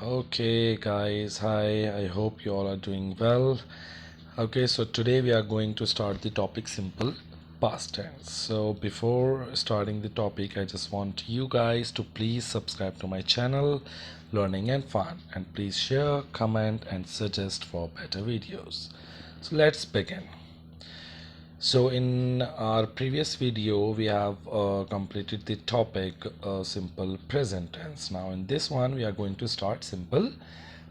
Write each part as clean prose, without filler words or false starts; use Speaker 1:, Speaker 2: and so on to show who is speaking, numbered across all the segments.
Speaker 1: Okay, guys, hi. I hope you all are doing well. Okay, so today we are going to start the topic simple past tense. So, before starting the topic, I just want you guys to please subscribe to my channel, Learning and Fun, and please share, comment, and suggest for better videos. So, let's begin. So in our previous video, we have completed the topic simple present tense. Now in this one, we are going to start simple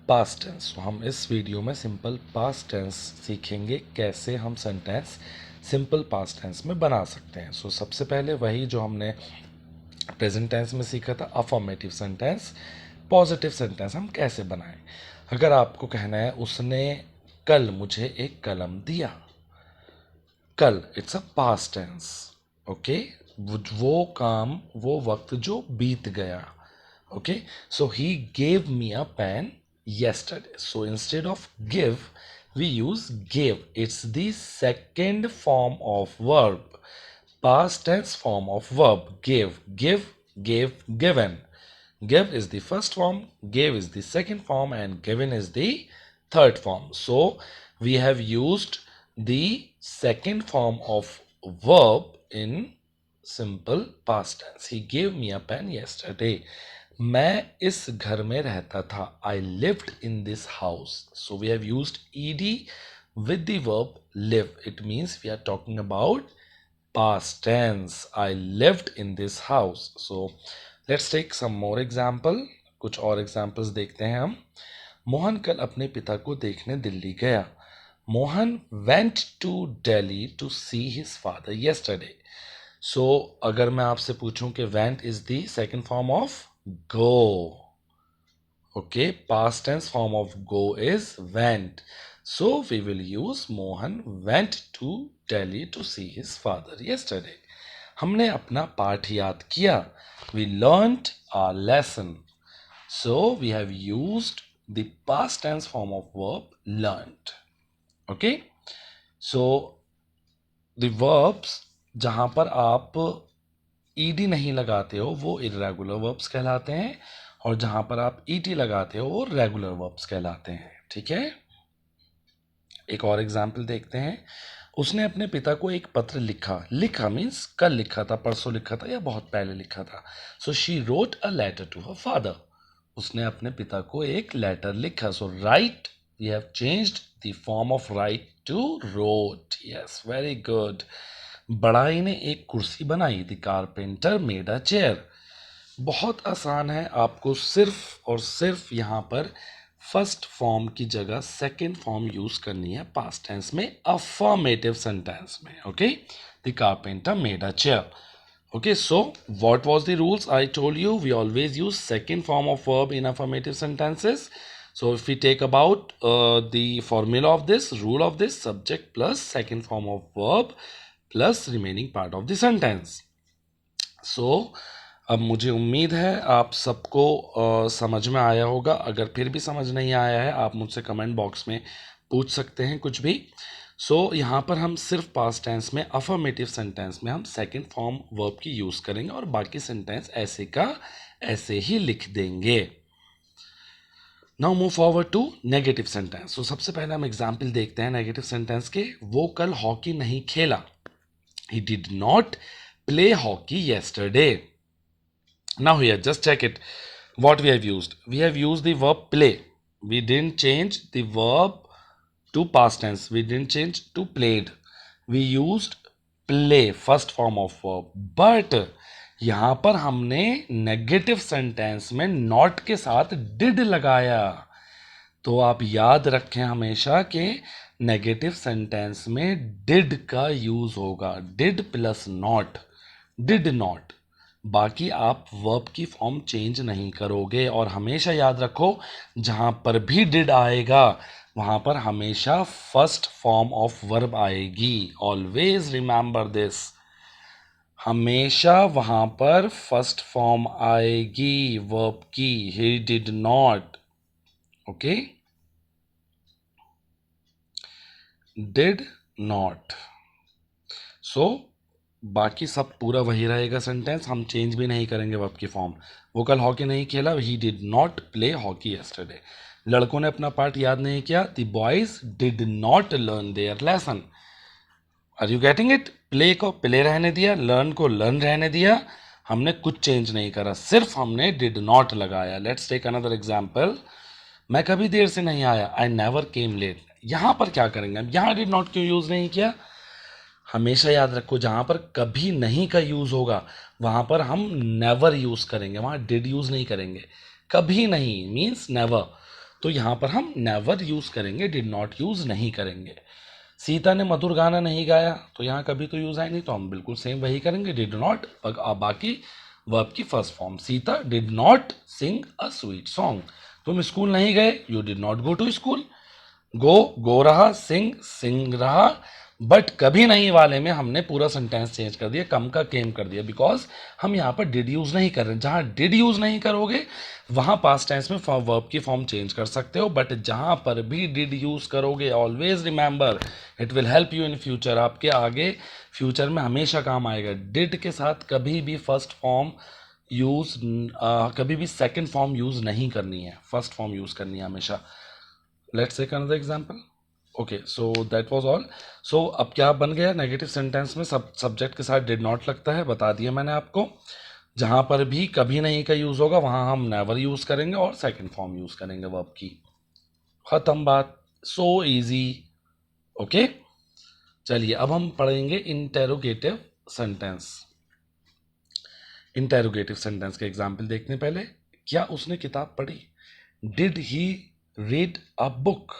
Speaker 1: past tense. So हम इस video में simple past tense सीखेंगे कैसे हम sentence simple past tense में बना सकते हैं. So सबसे पहले वही जो हमने प्रेजेंट टेंस में सीखा था अफर्मेटिव सेंटेंस पॉजिटिव सेंटेंस हम कैसे बनाएं. अगर आपको कहना है उसने कल मुझे एक कलम दिया, कल it's a past tense. Okay, वो काम वो वक्त जो बीत गया. Okay, so he gave me a pen yesterday. So instead of give, we use gave. It's the second form of verb, past tense form of verb. Give, gave, given. Give is the first form, gave is the second form, and given is the third form. So we have used the second form of verb in simple past tense. He gave me a pen yesterday. मैं इस घर में रहता था. I lived in this house. So we have used ed with the verb live. It means we are talking about past tense. I lived in this house. So let's take some more example. कुछ और examples देखते हैं हम. मोहन कल अपने पिता को देखने दिल्ली गया. Mohan went to Delhi to see his father yesterday. So अगर मैं आपसे पूछूं कि went is the second form of go. Okay, past tense form of go is went. So we will use Mohan went to Delhi to see his father yesterday. हमने अपना पाठ याद किया. We learnt our lesson. So we have used the past tense form of verb learnt. Okay, so the verbs जहां पर आप ED नहीं लगाते हो वो इरेगुलर वर्ब्स कहलाते हैं, और जहां पर आप ईटी लगाते हो वो रेगुलर वर्ब्स कहलाते हैं. ठीक है, एक और एग्जाम्पल देखते हैं. उसने अपने पिता को एक पत्र लिखा. लिखा मीन्स कल लिखा था, परसों लिखा था, या बहुत पहले लिखा था. So she wrote a letter to her father. उसने अपने पिता को एक लेटर लिखा. So write, we have changed the form of write to wrote. Yes, very good. बढ़ाई ने एक कुर्सी बनाई. The carpenter made a chair. बहुत आसान है. आपको सिर्फ और सिर्फ यहाँ पर फर्स्ट फॉर्म की जगह सेकेंड फॉर्म यूज करनी है पास्ट टेंस में अफर्मेटिव सेंटेंस में. Okay, the carpenter made a chair. Okay, so what was the rules? I told you we always use second form of verb in affirmative sentences. So if we take about the formula of this, rule of this, subject plus second form of verb plus remaining part of the sentence. So अब मुझे उम्मीद है आप सबको समझ में आया होगा. अगर फिर भी समझ नहीं आया है आप मुझसे कमेंट बॉक्स में पूछ सकते हैं कुछ भी. सो यहाँ पर हम सिर्फ पास्ट टेंस में अफर्मेटिव सेंटेंस में हम सेकंड फॉर्म वर्ब की यूज़ करेंगे और बाकी सेंटेंस ऐसे का ऐसे ही लिख देंगे. Now move forward to negative sentence. तो सबसे पहले हम एग्जाम्पल देखते हैं नेगेटिव सेंटेंस के. वो कल हॉकी नहीं खेला. He did not play hockey yesterday. Now here, just check it. What we have used? We have used the verb play. We didn't change the verb to past tense. We didn't change to played. We used play, first form of verb. But यहाँ पर हमने negative sentence में not के साथ did लगाया. तो आप याद रखें हमेशा कि नेगेटिव सेंटेंस में डिड का यूज होगा. Did plus not, did not. बाकी आप वर्ब की फॉर्म चेंज नहीं करोगे. और हमेशा याद रखो जहां पर भी डिड आएगा वहां पर हमेशा फर्स्ट फॉर्म ऑफ वर्ब आएगी. Always remember this. हमेशा वहां पर फर्स्ट फॉर्म आएगी वर्ब की. ही did not. Okay, did not. So बाकी सब पूरा वही रहेगा सेंटेंस, हम चेंज भी नहीं करेंगे वर्ब की फॉर्म। वो कल हॉकी नहीं खेला, he did not play hockey yesterday. लड़कों ने अपना पार्ट याद नहीं किया, the boys did not learn their lesson. Are you getting it? Play को प्ले रहने दिया, लर्न को लर्न रहने दिया, हमने कुछ चेंज नहीं करा, सिर्फ हमने डिड नॉट लगाया। Let's take another example. मैं कभी देर से नहीं आया, आई नेवर केम लेट। यहां पर क्या करेंगे हम? यहां डिड नॉट क्यों यूज नहीं किया? हमेशा याद रखो, जहां पर कभी नहीं का यूज होगा वहां पर हम नेवर यूज करेंगे, वहां डिड यूज नहीं करेंगे। कभी नहीं मीन्स नेवर, तो यहां पर हम नेवर यूज करेंगे, डिड नॉट यूज नहीं करेंगे। सीता ने मधुर गाना नहीं गाया, तो यहाँ कभी तो यूज है नहीं, तो हम बिल्कुल सेम वही करेंगे, डिड नॉट। बाकी वर्ब की first form, Sita did not sing a sweet song. तुम स्कूल नहीं गए, you did not go to school. Go go रहा, सिंग सिंग रहा। बट कभी नहीं वाले में हमने पूरा सेंटेंस चेंज कर दिया, कम का केम कर दिया, बिकॉज हम यहाँ पर डिड यूज नहीं कर रहे। जहां डिड यूज नहीं करोगे वहां पास्ट टेंस में वर्ब की फॉर्म चेंज कर सकते हो, बट जहां पर भी डिड यूज करोगे always remember it will help you in future. आपके आगे फ्यूचर में हमेशा काम आएगा। डिड के साथ कभी भी फर्स्ट फॉर्म यूज, कभी भी सेकेंड फॉर्म यूज नहीं करनी है, फर्स्ट फॉर्म यूज करनी है हमेशा। Let's take another example. Okay, so that was all. So अब क्या बन गया, नेगेटिव सेंटेंस में सब्जेक्ट के साथ डिड नॉट लगता है, बता दिया मैंने आपको। जहां पर भी कभी नहीं का यूज होगा वहां हम नेवर यूज करेंगे और सेकंड फॉर्म यूज करेंगे वर्ब की। खत्म बात, सो इजी। ओके, चलिए अब हम पढ़ेंगे इंटेरोगेटिव सेंटेंस। इंटेरोगेटिव सेंटेंस के एग्जाम्पल देखने पहले, क्या उसने किताब पढ़ी? Did he read a book?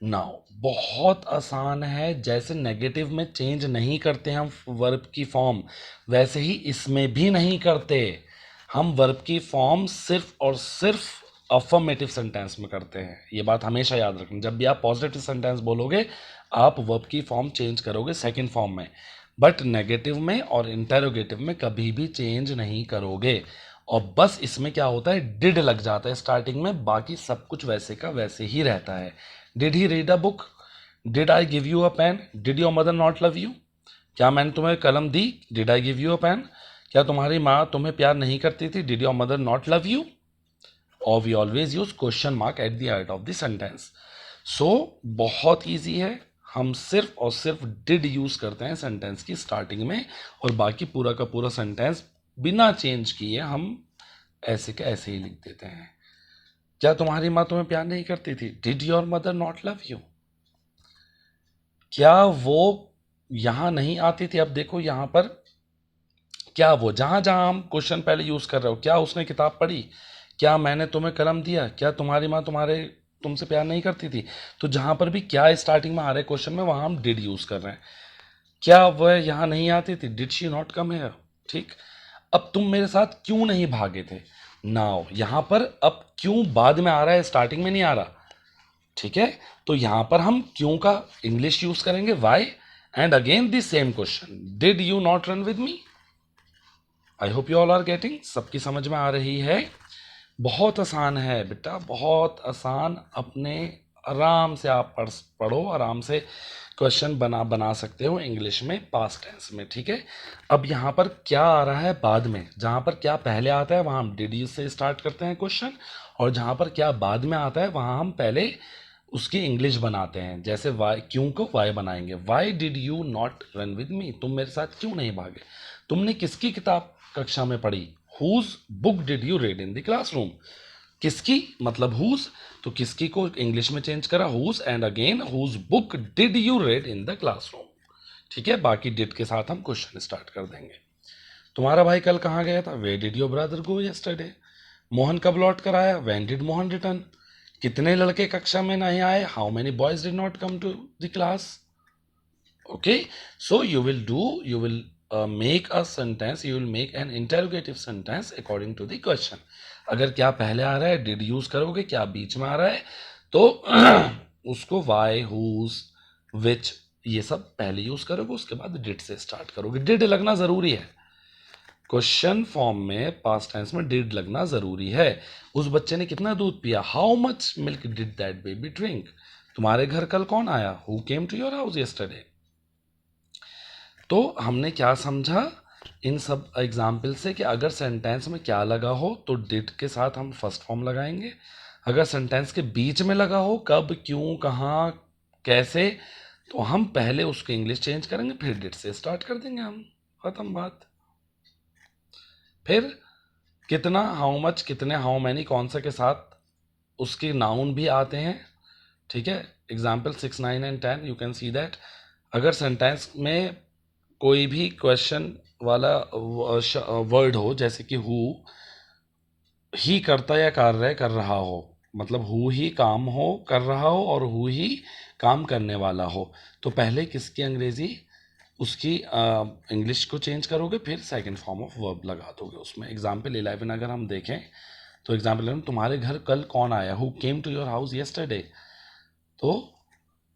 Speaker 1: Now बहुत आसान है, जैसे नेगेटिव में चेंज नहीं करते हम वर्ब की फॉर्म, वैसे ही इसमें भी नहीं करते। हम वर्ब की फॉर्म सिर्फ और सिर्फ अफर्मेटिव सेंटेंस में करते हैं, ये बात हमेशा याद रखना। जब भी आप पॉजिटिव सेंटेंस बोलोगे आप वर्ब की फॉर्म चेंज करोगे सेकंड फॉर्म में, बट नेगेटिव में और इंटेरोगेटिव में कभी भी चेंज नहीं करोगे। और बस इसमें क्या होता है, डिड लग जाता है स्टार्टिंग में, बाकी सब कुछ वैसे का वैसे ही रहता है। Did he read a book? Did I give you a pen? Did your mother not love you? क्या मैंने तुम्हें कलम दी? Did I give you a pen? क्या तुम्हारी माँ तुम्हें प्यार नहीं करती थी? Did your mother not love you? और we always use question mark at the end of the sentence. So बहुत ईजी है, हम सिर्फ और सिर्फ डिड यूज करते हैं सेंटेंस की स्टार्टिंग में, और बाकी पूरा का पूरा सेंटेंस बिना चेंज किए हम ऐसे के ऐसे ही लिख देते हैं। क्या तुम्हारी माँ तुम्हें प्यार नहीं करती थी? Did your mother not love you? क्या वो यहां नहीं आती थी? अब देखो यहां पर क्या वो, जहां जहां हम क्वेश्चन पहले यूज कर रहे हो, क्या उसने किताब पढ़ी? क्या मैंने तुम्हें कलम दिया? क्या तुम्हारी माँ तुमसे प्यार नहीं करती थी? तो जहां पर भी क्या स्टार्टिंग में आ रहे क्वेश्चन में, वहां हम डिड यूज कर रहे हैं। क्या वह यहां नहीं आती थी? Did she not come here? ठीक। अब तुम मेरे साथ क्यों नहीं भागे थे? नाउ यहां पर अब क्यों बाद में आ रहा है, स्टार्टिंग में नहीं आ रहा। ठीक है, तो यहां पर हम क्यों का इंग्लिश यूज करेंगे, why. And again the same question, did you not run with me? I hope you all are getting, सबकी समझ में आ रही है। बहुत आसान है बेटा, बहुत आसान। अपने आराम से आप पढ़ो, आराम से क्वेश्चन बना सकते हो इंग्लिश में पास्ट टेंस में। ठीक है, अब यहाँ पर क्या आ रहा है बाद में, जहाँ पर क्या पहले आता है वहाँ हम डिड से स्टार्ट करते हैं क्वेश्चन, और जहाँ पर क्या बाद में आता है वहाँ हम पहले उसकी इंग्लिश बनाते हैं। जैसे वाई, क्यों को वाई बनाएंगे, why did you not run with मी? तुम मेरे साथ क्यों नहीं भागे? तुमने किसकी किताब कक्षा में पढ़ी? Whose book did you read in the classroom? किसकी मतलब हुज, तो किसकी को इंग्लिश में चेंज करा whose, and again whose book did you read in the classroom. ठीक है, बाकी डिड के साथ हम क्वेश्चन स्टार्ट कर देंगे। तुम्हारा भाई कल कहाँ गया था? Where did your brother go yesterday? Mohan कब लौट कर आया? When did Mohan return? कितने लड़के कक्षा में नहीं आए? How many boys did not come to the class? Okay, so you will make a sentence, you will make an interrogative sentence according to the question. अगर क्या पहले आ रहा है did यूज करोगे, क्या बीच में आ रहा है तो उसको why, whose, which ये सब पहले यूज करोगे, उसके बाद did से स्टार्ट करोगे। did लगना जरूरी है क्वेश्चन फॉर्म में, पास्ट टेंस में did लगना जरूरी है। उस बच्चे ने कितना दूध पिया? How much milk did that baby drink? तुम्हारे घर कल कौन आया? Who came to your house yesterday? तो हमने क्या समझा इन सब एग्जाम्पल से कि अगर सेंटेंस में क्या लगा हो तो डिड के साथ हम फर्स्ट फॉर्म लगाएंगे, अगर सेंटेंस के बीच में लगा हो कब क्यों कहाँ कैसे तो हम पहले उसकी इंग्लिश चेंज करेंगे फिर डिड से स्टार्ट कर देंगे हम, खत्म बात। फिर कितना, हाउ मच, कितने, हाउ मैनी, कौन सा के साथ उसके नाउन भी आते हैं, ठीक है। Example 6, 9 and 10 you can see that अगर सेंटेंस में कोई भी क्वेश्चन वाला वर्ड हो जैसे कि हु ही करता या कार्य कर रहा हो, मतलब हु ही काम हो कर रहा हो और हु ही काम करने वाला हो, तो पहले किसकी अंग्रेजी उसकी इंग्लिश को चेंज करोगे फिर सेकंड फॉर्म ऑफ वर्ब लगा दोगे उसमें। एग्जाम्पल 11 अगर हम देखें तो एग्जाम्पल 11 तुम्हारे घर कल कौन आया, who came to your house yesterday. तो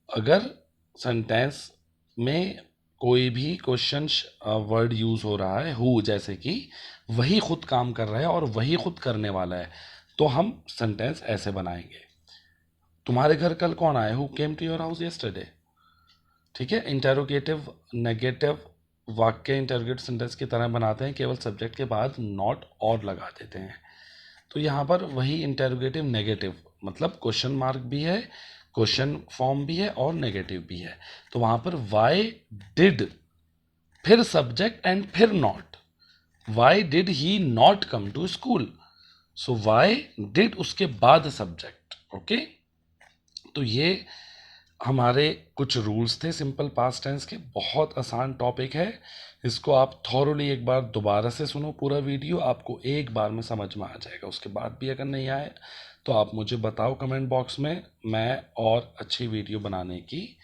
Speaker 1: अगर सेंटेंस में कोई भी क्वेश्चन वर्ड यूज हो रहा है हु जैसे कि वही खुद काम कर रहा है और वही खुद करने वाला है तो हम सेंटेंस ऐसे बनाएंगे, तुम्हारे घर कल कौन आया, who came to your house yesterday, ठीक है। इंटेरोगेटिव नेगेटिव वाक्य इंटेरोगेटिव सेंटेंस की तरह बनाते हैं, केवल सब्जेक्ट के बाद नॉट और लगा देते हैं। तो यहाँ पर वही इंटेरोगेटिव नेगेटिव मतलब क्वेश्चन मार्क भी है, क्वेश्चन फॉर्म भी है और नेगेटिव भी है। तो वहाँ पर वाई डिड फिर सब्जेक्ट एंड फिर not, why did he not come to school, so why did उसके बाद सब्जेक्ट, ओके। तो ये हमारे कुछ रूल्स थे सिंपल पास्ट टेंस के, बहुत आसान टॉपिक है, इसको आप थॉरोली एक बार दोबारा से सुनो पूरा वीडियो, आपको एक बार में समझ में आ जाएगा। उसके बाद भी अगर नहीं आए तो आप मुझे बताओ कमेंट बॉक्स में, मैं और अच्छी वीडियो बनाने की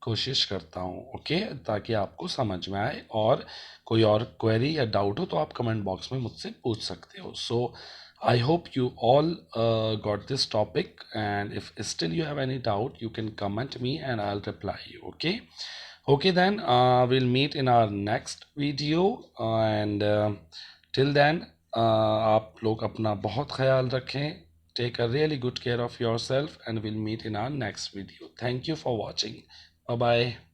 Speaker 1: कोशिश करता हूँ, ओके, ताकि आपको समझ में आए। और कोई और क्वेरी या डाउट हो तो आप कमेंट बॉक्स में मुझसे पूछ सकते हो। सो I hope you all got this topic, and if still you have any doubt, you can comment me and I'll reply you. Okay. Okay, then we'll meet in our next video, and till then, आप लोग अपना बहुत ख्याल रखें. Take a really good care of yourself, and we'll meet in our next video. Thank you for watching. Bye bye.